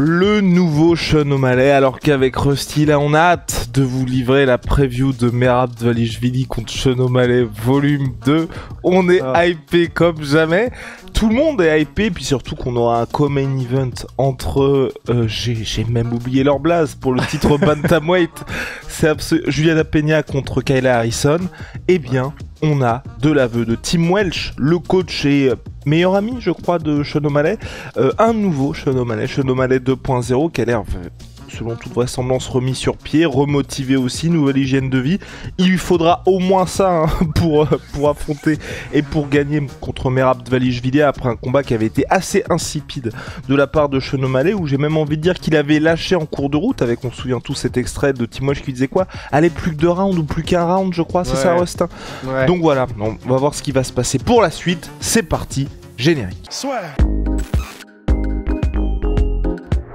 Le nouveau Sean O'Malley, alors qu'avec Rusty, là, on a hâte de vous livrer la preview de Merab Dvalishvili contre Sean O'Malley volume 2. On est hypé comme jamais. Tout le monde est hypé, puis surtout qu'on aura un co-main event entre... j'ai même oublié leur blase pour le titre Bantamweight. C'est Juliana Peña contre Kayla Harrison. Eh bien, on a de l'aveu de Tim Welch, le coach et meilleur ami, je crois, de Sean O'Malley. Un nouveau Sean O'Malley 2.0, qui a l'air, selon toute vraisemblance, remis sur pied, remotivé aussi, nouvelle hygiène de vie. Il lui faudra au moins ça pour affronter et pour gagner contre Merab Dvalishvili après un combat qui avait été assez insipide de la part de Sean O'Malley, où j'ai même envie de dire qu'il avait lâché en cours de route, avec, on se souvient tous, cet extrait de Tim Welch qui disait quoi ? Allez, plus que 2 rounds ou plus qu'un round, je crois, c'est ça, Rust ? Ouais. Donc voilà, on va voir ce qui va se passer pour la suite. C'est parti, générique.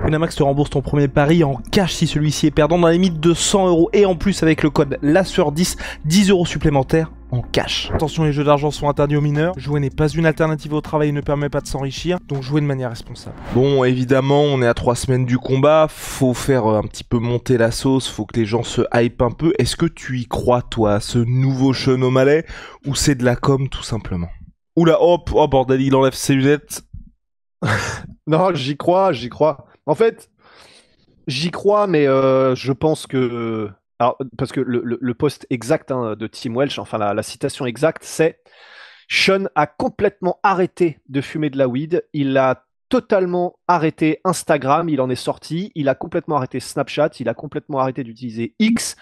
Winamax te rembourse ton premier pari en cash si celui-ci est perdant dans la limite de 100€ et en plus avec le code LASSUEUR10, 10€ supplémentaires en cash. Attention, les jeux d'argent sont interdits aux mineurs. Jouer n'est pas une alternative au travail et ne permet pas de s'enrichir, donc jouez de manière responsable. Bon, évidemment, on est à 3 semaines du combat, faut faire un petit peu monter la sauce, faut que les gens se hype un peu. Est-ce que tu y crois, toi, ce nouveau Sean O'Malley, ou c'est de la com tout simplement ? Oula, hop, oh bordel, il enlève ses lunettes. Non, j'y crois. En fait, j'y crois, mais je pense que... Alors, parce que le post exact de Tim Welch, enfin la citation exacte, c'est « Sean a complètement arrêté de fumer de la weed, il a totalement arrêté Instagram, il en est sorti, il a complètement arrêté Snapchat, il a complètement arrêté d'utiliser X,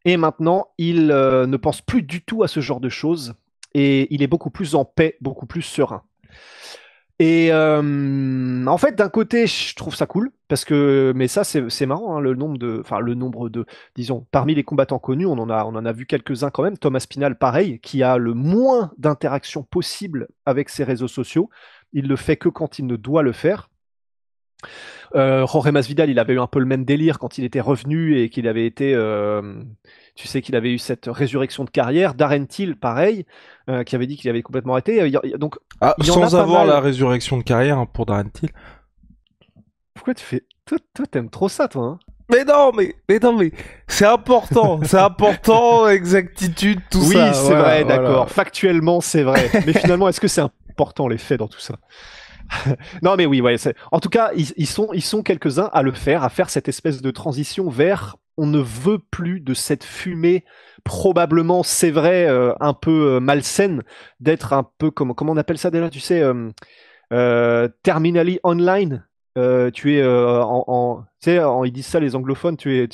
et maintenant, il ne pense plus du tout à ce genre de choses, et il est beaucoup plus en paix, beaucoup plus serein. » Et en fait, d'un côté, je trouve ça cool, parce que, mais ça, c'est marrant, le nombre de, disons, parmi les combattants connus, on en a vu quelques-uns quand même. Thomas Spinal, pareil, qui a le moins d'interactions possible avec ses réseaux sociaux. Il le fait que quand il ne doit le faire. Jorge Masvidal, il avait eu un peu le même délire quand il était revenu et qu'il avait été, tu sais, qu'il avait eu cette résurrection de carrière. Darren Till, pareil, qui avait dit qu'il avait complètement arrêté. Donc, sans avoir la résurrection de carrière pour Darren Till. Pourquoi tu fais... Toi, t'aimes trop ça, toi, hein? Mais non, mais c'est important, exactitude, tout ça. Oui, c'est vrai, d'accord. Factuellement, c'est vrai. Mais finalement, est-ce que c'est important, les faits dans tout ça? Non, mais oui, ouais. En tout cas, ils sont quelques-uns à le faire, à faire cette espèce de transition vers on ne veut plus de cette fumée, probablement, c'est vrai, un peu malsaine, d'être un peu, comment on appelle ça déjà, tu sais, terminally online. Tu es tu sais, ils disent ça les anglophones, tu es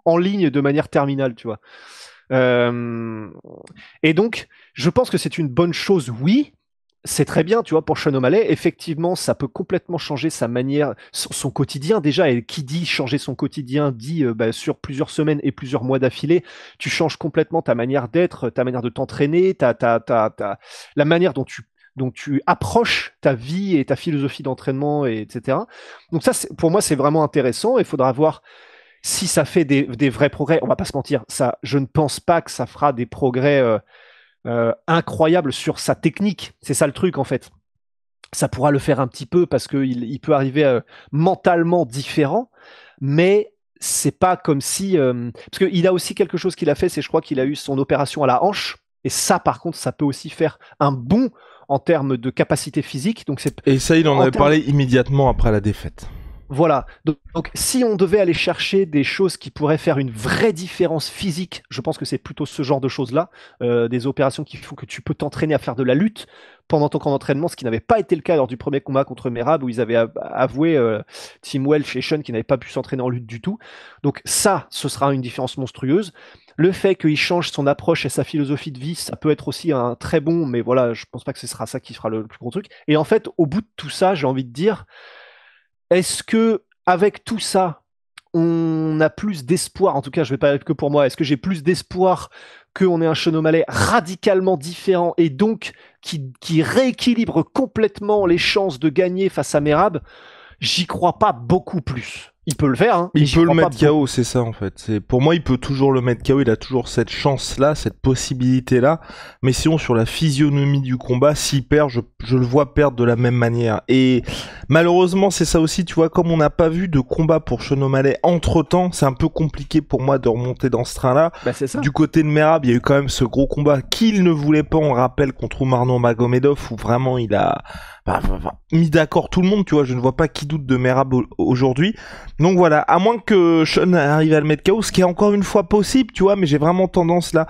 en ligne de manière terminale, tu vois. Et donc, je pense que c'est une bonne chose, oui. C'est très bien, tu vois, pour Sean O'Malley. Effectivement, ça peut complètement changer sa manière, son quotidien déjà. Et qui dit changer son quotidien dit sur plusieurs semaines et plusieurs mois d'affilée, tu changes complètement ta manière d'être, ta manière de t'entraîner, la manière dont tu approches ta vie et ta philosophie d'entraînement, etc. Donc ça, pour moi, c'est vraiment intéressant. Il faudra voir si ça fait des vrais progrès. On va pas se mentir, ça, je ne pense pas que ça fera des progrès incroyables sur sa technique. C'est ça le truc, en fait. Ça pourra le faire un petit peu parce qu'il peut arriver mentalement différent, mais c'est pas comme si... parce qu'il a aussi quelque chose qu'il a fait, c'est je crois qu'il a eu son opération à la hanche, et ça, par contre, ça peut aussi faire un bond en termes de capacité physique. Donc et ça, il en avait parlé immédiatement après la défaite. Voilà, donc si on devait aller chercher des choses qui pourraient faire une vraie différence physique, je pense que c'est plutôt ce genre de choses-là, des opérations qui font que tu peux t'entraîner à faire de la lutte pendant ton camp d'entraînement, ce qui n'avait pas été le cas lors du premier combat contre Merab, où ils avaient avoué, Tim Welch et Sean, qui n'avaient pas pu s'entraîner en lutte du tout. Donc ça, ce sera une différence monstrueuse. Le fait qu'il change son approche et sa philosophie de vie, ça peut être aussi un très bon, mais voilà, je pense pas que ce sera ça qui fera le plus gros truc. Et en fait, au bout de tout ça, j'ai envie de dire, est-ce que avec tout ça, on a plus d'espoir, en tout cas je vais pas être que pour moi, est-ce que j'ai plus d'espoir qu'on ait un Sean O'Malley radicalement différent et donc qui rééquilibre complètement les chances de gagner face à Merab? J'y crois pas beaucoup plus. Il peut le faire, hein. Il J'y peut le crois pas mettre KO, c'est ça en fait. Pour moi, il peut toujours le mettre KO. Il a toujours cette chance-là, cette possibilité-là. Mais sinon, sur la physionomie du combat, s'il perd, je le vois perdre de la même manière. Et malheureusement, c'est ça aussi. Tu vois, comme on n'a pas vu de combat pour Sean O'Malley entre-temps, c'est un peu compliqué pour moi de remonter dans ce train-là. Bah, c'est ça. Du côté de Merab, il y a eu quand même ce gros combat qu'il ne voulait pas, on rappelle, contre Marlon Magomedov, où vraiment il a mis d'accord tout le monde. Tu vois, je ne vois pas qui doute de Merab aujourd'hui. Donc voilà, à moins que Sean arrive à le mettre KO, ce qui est encore une fois possible, tu vois, mais j'ai vraiment tendance là,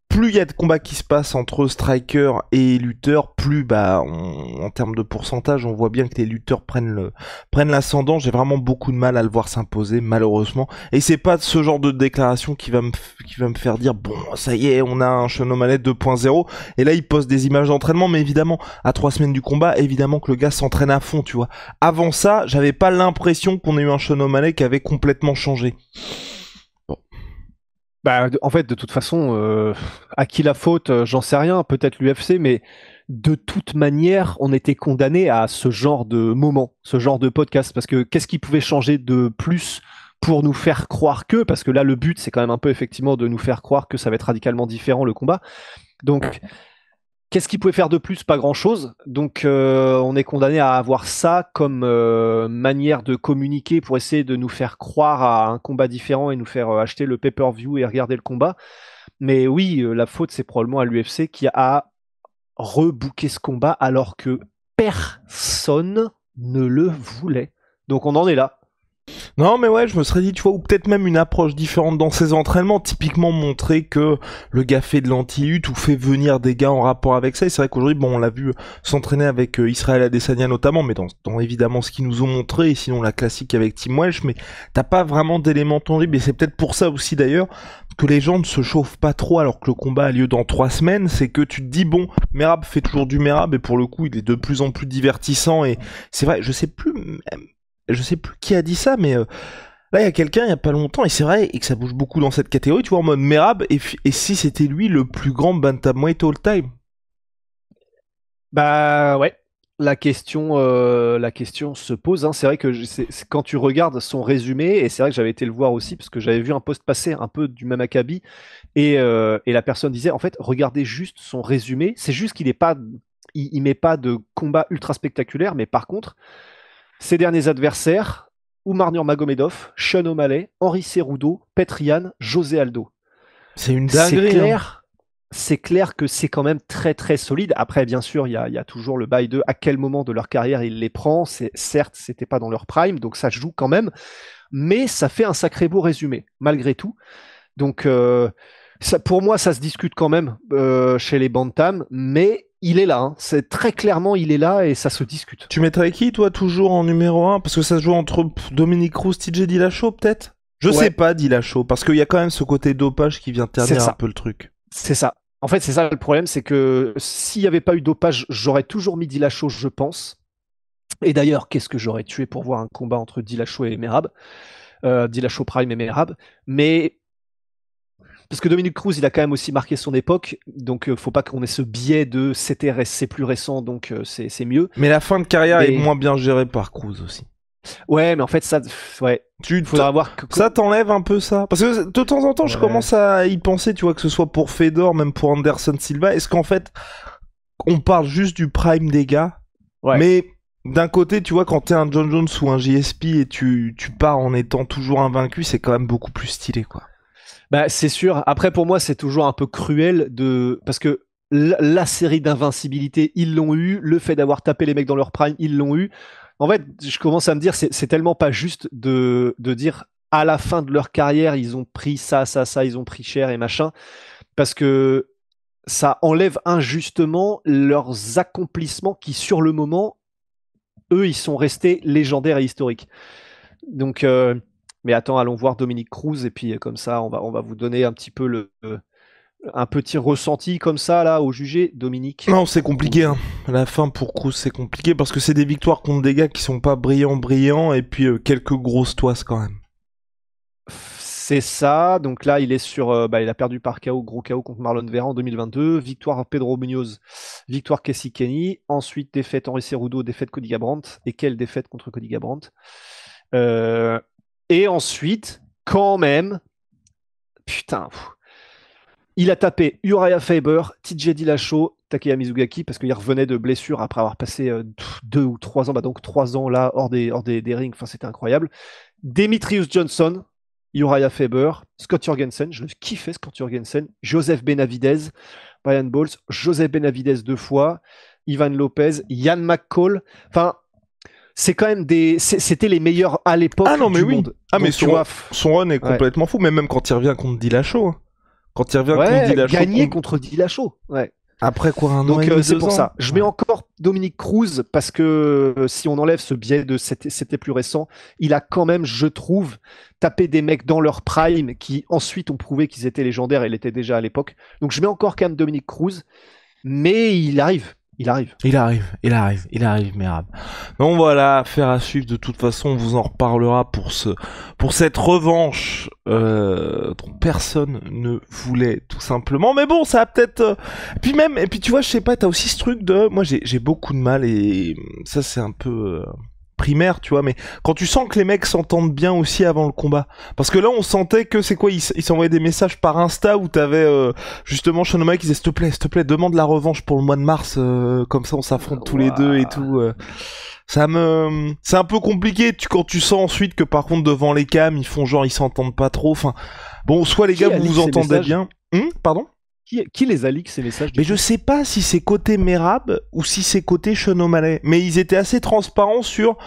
plus il y a de combats qui se passent entre striker et lutteur, plus en termes de pourcentage, on voit bien que les lutteurs prennent l'ascendant. J'ai vraiment beaucoup de mal à le voir s'imposer, malheureusement. Et c'est pas ce genre de déclaration qui va me faire dire bon, ça y est, on a un Sean O'Malley 2.0. Et là, il poste des images d'entraînement, mais évidemment, à 3 semaines du combat, évidemment que le gars s'entraîne à fond, tu vois. Avant ça, j'avais pas l'impression qu'on ait eu un Sean O'Malley qui avait complètement changé. Bah, en fait, de toute façon, à qui la faute, j'en sais rien, peut-être l'UFC, mais de toute manière, on était condamné à ce genre de moment, ce genre de podcast, parce que qu'est-ce qui pouvait changer de plus pour nous faire croire que, parce que là, le but, c'est quand même un peu effectivement de nous faire croire que ça va être radicalement différent le combat. Donc, qu'est-ce qu'il pouvait faire de plus? Pas grand-chose. Donc, on est condamné à avoir ça comme manière de communiquer pour essayer de nous faire croire à un combat différent et nous faire acheter le pay-per-view et regarder le combat. Mais oui, la faute, c'est probablement à l'UFC qui a rebooké ce combat alors que personne ne le voulait. Donc, on en est là. Non, mais ouais, je me serais dit, tu vois, ou peut-être même une approche différente dans ses entraînements, typiquement montrer que le gars fait de l'anti-lutte ou fait venir des gars en rapport avec ça. Et c'est vrai qu'aujourd'hui, bon, on l'a vu s'entraîner avec Israël Adesanya notamment, mais dans évidemment ce qu'ils nous ont montré, et sinon la classique avec Tim Welsh, mais t'as pas vraiment d'éléments tangibles, et c'est peut-être pour ça aussi d'ailleurs que les gens ne se chauffent pas trop alors que le combat a lieu dans 3 semaines, c'est que tu te dis, bon, Merab fait toujours du Merab, et pour le coup, il est de plus en plus divertissant, et c'est vrai, je sais plus qui a dit ça, mais là il y a quelqu'un il y a pas longtemps, et c'est vrai, et que ça bouge beaucoup dans cette catégorie, tu vois, en mode Merab, et si c'était lui le plus grand bantamweight all time? Bah ouais, la question se pose, hein. C'est vrai que quand tu regardes son résumé, et c'est vrai que j'avais été le voir aussi, parce que j'avais vu un post passer un peu du même acabit, et la personne disait, en fait, regardez juste son résumé, c'est juste qu'il est pas, il met pas de combat ultra spectaculaire, mais par contre, ses derniers adversaires, Oumar Nurmagomedov, Sean O'Malley, Henri Cerudo, Petr Yan, José Aldo. C'est une C'est dinguerie, hein. clair, c'est clair que c'est quand même très très solide. Après, bien sûr, il y a toujours le bail de à quel moment de leur carrière il les prend. Certes, c'était pas dans leur prime, donc ça joue quand même, mais ça fait un sacré beau résumé malgré tout. Donc, pour moi, ça se discute quand même chez les Bantam, mais il est là, hein. C'est très clairement, il est là et ça se discute. Tu mettrais qui, toi, toujours en numéro un? Parce que ça se joue entre Dominique Cruz, TJ Dillashaw, peut-être? Je sais Ouais, pas, Dillashaw, parce qu'il y a quand même ce côté dopage qui vient c'est ternir un ça. peu le truc. C'est ça. En fait, c'est ça le problème, c'est que s'il n'y avait pas eu dopage, j'aurais toujours mis Dillashaw, je pense. Et d'ailleurs, qu'est-ce que j'aurais tué pour voir un combat entre Dillashaw et Merab, Dillashaw Prime et Merab. Mais parce que Dominique Cruz, il a quand même aussi marqué son époque, donc faut pas qu'on ait ce biais de c'est plus récent, donc c'est mieux. Mais la fin de carrière est Mais moins bien gérée par Cruz aussi. ouais, mais en fait ça, ouais, Tu t- faudra voir Ça t'enlève un peu ça? Parce que de temps en temps, je ouais, commence à y penser, tu vois, que ce soit pour Fedor, même pour Anderson Silva. Est-ce qu'en fait, on parle juste du prime des gars? ouais. Mais d'un côté, tu vois, quand t'es un John Jones ou un JSP et tu pars en étant toujours invaincu, c'est quand même beaucoup plus stylé, quoi. Bah, c'est sûr. Après, pour moi, c'est toujours un peu cruel de parce que la série d'invincibilité, ils l'ont eu. Le fait d'avoir tapé les mecs dans leur prime, ils l'ont eu. En fait, je commence à me dire, c'est tellement pas juste de dire à la fin de leur carrière, ils ont pris ça, ils ont pris cher et machin, parce que ça enlève injustement leurs accomplissements qui, sur le moment, eux, ils sont restés légendaires et historiques. Donc, mais attends, allons voir Dominique Cruz et puis comme ça, on va vous donner un petit peu un petit ressenti comme ça là au jugé. Dominique Non, c'est compliqué, Cruz. hein. La fin pour Cruz, c'est compliqué parce que c'est des victoires contre des gars qui sont pas brillants et puis quelques grosses toises quand même. C'est ça. Donc là, il est sur, il a perdu par KO, gros KO contre Marlon Vera en 2022. Victoire Pedro Munoz, victoire Casey Kenny. Ensuite, défaite Henri Cerudo, défaite Cody Garbrandt. Et quelle défaite contre Cody Garbrandt. Et ensuite, quand même, putain, il a tapé Uriah Faber, TJ Dillashaw, Takeya Mizugaki, parce qu'il revenait de blessure après avoir passé 2 ou 3 ans, bah donc 3 ans là, hors des rings, enfin c'était incroyable. Demetrius Johnson, Uriah Faber, Scott Jorgensen, je le kiffais Scott Jorgensen, Joseph Benavidez, Brian Bowles, Joseph Benavidez 2 fois, Ivan Lopez, Ian McCall, enfin c'est quand même c'était les meilleurs à l'époque du monde. Ah mais donc, son run est complètement fou, mais même quand il revient contre Dillashaw. Hein. Quand il revient contre Dillashaw. Gagné contre Dillashaw. Ouais. Après quoi, un an et donc demi, c'est pour ça. ans. Je mets encore Dominic Cruz parce que si on enlève ce biais de c'était plus récent, il a quand même, je trouve, tapé des mecs dans leur prime qui ensuite ont prouvé qu'ils étaient légendaires et l'étaient déjà à l'époque. Donc je mets encore quand même Dominic Cruz, mais il arrive. Il arrive, Merab. Donc voilà, affaire à suivre. De toute façon, on vous en reparlera pour cette revanche dont personne ne voulait, tout simplement. Mais bon, ça a peut-être. Et puis tu vois, je sais pas, t'as aussi ce truc de. Moi, j'ai beaucoup de mal et ça, c'est un peu primaire, tu vois. Mais quand tu sens que les mecs s'entendent bien aussi avant le combat, parce que là, on sentait que c'est quoi, ils s'envoyaient des messages par Insta où t'avais justement Sean O'Malley qui disait s'il te plaît, demande la revanche pour le mois de mars, comme ça on s'affronte tous les deux et tout. C'est un peu compliqué quand tu sens ensuite que par contre devant les cams ils font genre ils s'entendent pas trop. Enfin bon, soit les gars vous vous entendez bien. Pardon. Qui les a leak ces messages? Mais je sais pas si c'est côté Merab ou si c'est côté Sean O'Malley. Mais ils étaient assez transparents sur.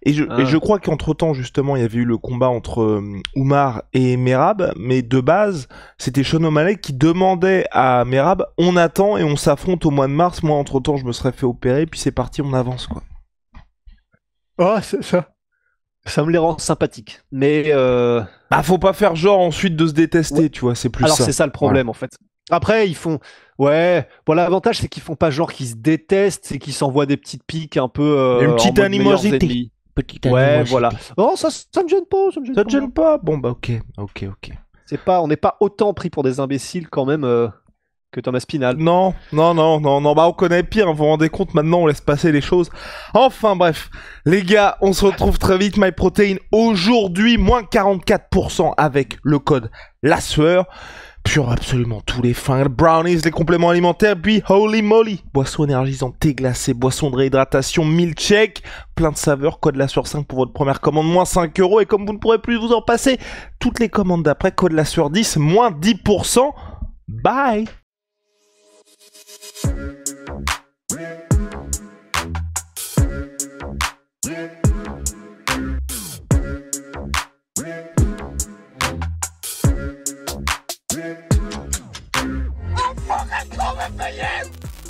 Et je crois qu'entre-temps, justement, il y avait eu le combat entre Oumar et Merab, mais de base, c'était Sean O'Malley qui demandait à Merab, on attend et on s'affronte au mois de mars. Moi, entre-temps, je me serais fait opérer, puis c'est parti, on avance, quoi. Ah, c'est ça. Ça me les rend sympathiques. Mais bah, faut pas faire genre ensuite de se détester, tu vois, c'est plus alors, ça. Alors, c'est ça le problème, en fait. Après, ils font... Ouais, bon, l'avantage, c'est qu'ils font pas genre qu'ils se détestent, c'est qu'ils s'envoient des petites piques un peu... une petite animosité. Ouais, voilà. Oh, ça me gêne pas, ça me gêne pas. Bon, bah, ok. On n'est pas autant pris pour des imbéciles, quand même, que Thomas Spinal. Non, bah, on connaît pire, vous vous rendez compte, maintenant, on laisse passer les choses. Enfin, bref. Les gars, on se retrouve très vite, MyProtein. Aujourd'hui, moins 44% avec le code La Sueur. Sur absolument tous les fins, brownies, les compléments alimentaires, puis holy moly, boisson énergisante, thé glacé, boisson de réhydratation, milkshake, plein de saveurs, code La Sueur 5 pour votre première commande, moins 5 €, et comme vous ne pourrez plus vous en passer, toutes les commandes d'après, code La Sueur 10, moins 10%, bye.